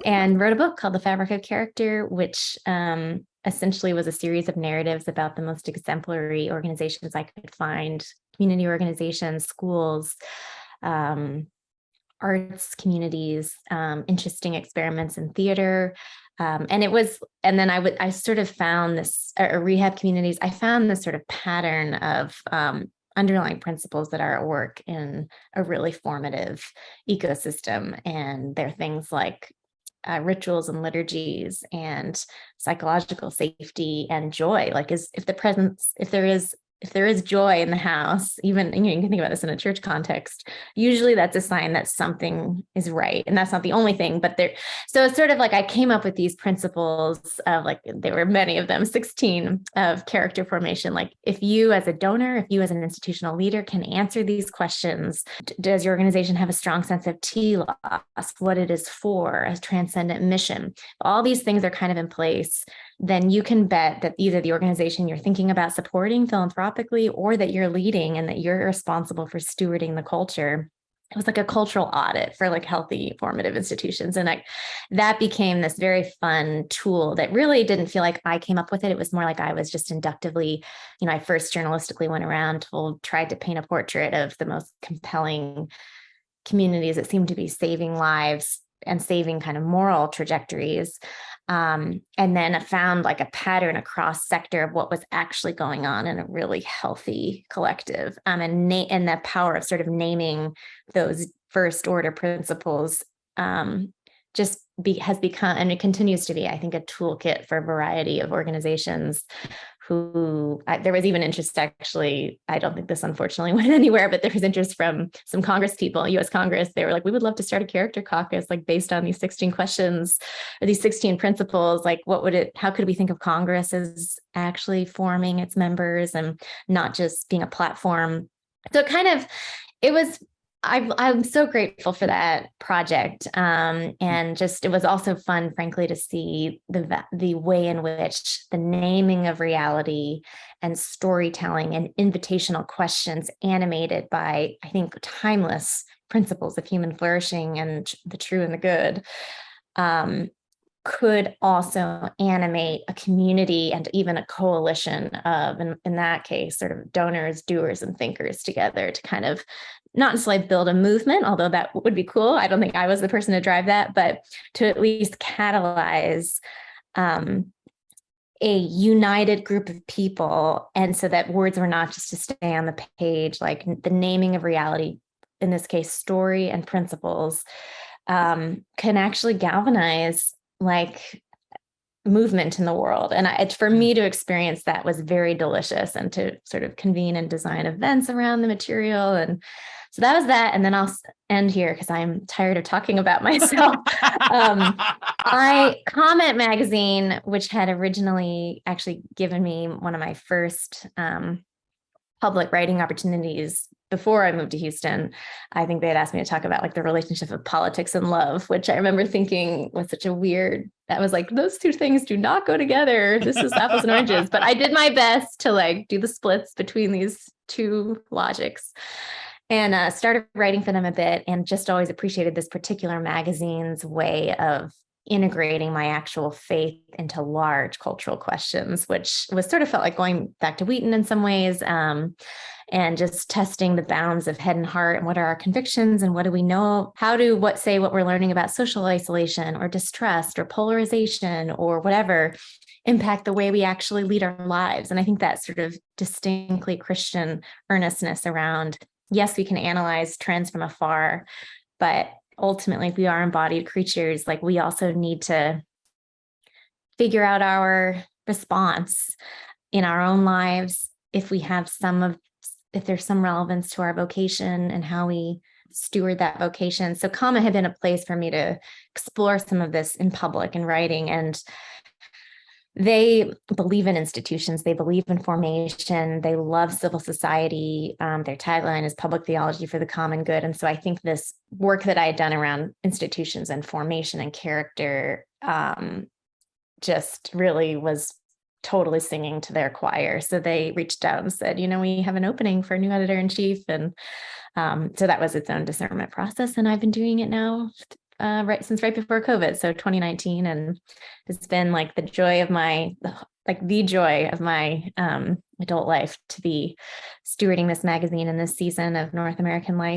and wrote a book called The Fabric of Character, which essentially was a series of narratives about the most exemplary organizations I could find, community organizations, schools, arts communities, interesting experiments in theater. And then I sort of found this, rehab communities, I found this sort of pattern of underlying principles that are at work in a really formative ecosystem. And they're things like rituals and liturgies and psychological safety and joy. Like if there is joy in the house, even, you can think about this in a church context, usually that's a sign that something is right. And that's not the only thing, but so it's sort of like I came up with these principles of, like, there were many of them, 16 of character formation. Like, if you as a donor, if you as an institutional leader can answer these questions, does your organization have a strong sense of telos, what it is for, a transcendent mission? All these things are kind of in place. Then you can bet that either the organization you're thinking about supporting philanthropically or that you're leading and that you're responsible for stewarding the culture. It was like a cultural audit for like healthy formative institutions. And that became this very fun tool that really didn't feel like I came up with it. It was more like I was just inductively, I first journalistically went around, tried to paint a portrait of the most compelling communities that seemed to be saving lives and saving kind of moral trajectories. And then I found like a pattern across sector of what was actually going on in a really healthy collective, and the power of sort of naming those first order principles has become, and it continues to be, I think, a toolkit for a variety of organizations there was even interest, actually, I don't think this unfortunately went anywhere, but there was interest from some Congress people, US Congress. They were like, we would love to start a character caucus, like based on these 16 questions or these 16 principles. Like, how could we think of Congress as actually forming its members and not just being a platform? So I'm so grateful for that project. And just, it was also fun, frankly, to see the way in which the naming of reality and storytelling and invitational questions animated by, I think, timeless principles of human flourishing and the true and the good, could also animate a community and even a coalition of, in that case, sort of donors, doers, and thinkers together to kind of not necessarily build a movement, although that would be cool. I don't think I was the person to drive that, but to at least catalyze a united group of people. And so that words were not just to stay on the page, like the naming of reality, in this case, story and principles, can actually galvanize like movement in the world. And for me to experience that was very delicious, and to sort of convene and design events around the material. And so that was that. And then I'll end here because I'm tired of talking about myself. Comment Magazine, which had originally actually given me one of my first public writing opportunities before I moved to Houston, I think they had asked me to talk about like the relationship of politics and love, which I remember thinking was such a weird, that was like, those two things do not go together. This is apples and oranges. But I did my best to like do the splits between these two logics, and started writing for them a bit, and just always appreciated this particular magazine's way of integrating my actual faith into large cultural questions, which was sort of felt like going back to Wheaton in some ways, and just testing the bounds of head and heart, and what are our convictions, and what do we know? What we're learning about social isolation or distrust or polarization or whatever impact the way we actually lead our lives. And I think that sort of distinctly Christian earnestness around, yes, we can analyze trends from afar, but ultimately, if we are embodied creatures, like we also need to figure out our response in our own lives, if there's some relevance to our vocation and how we steward that vocation. So Comma had been a place for me to explore some of this in public and writing. And they believe in institutions. They believe in formation. They love civil society. Their tagline is public theology for the common good. And so I think this work that I had done around institutions and formation and character just really was totally singing to their choir. So they reached out and said, we have an opening for a new editor-in-chief. And so that was its own discernment process. And I've been doing it now right before COVID, so 2019, and it's been like the joy of my adult life to be stewarding this magazine in this season of North American life.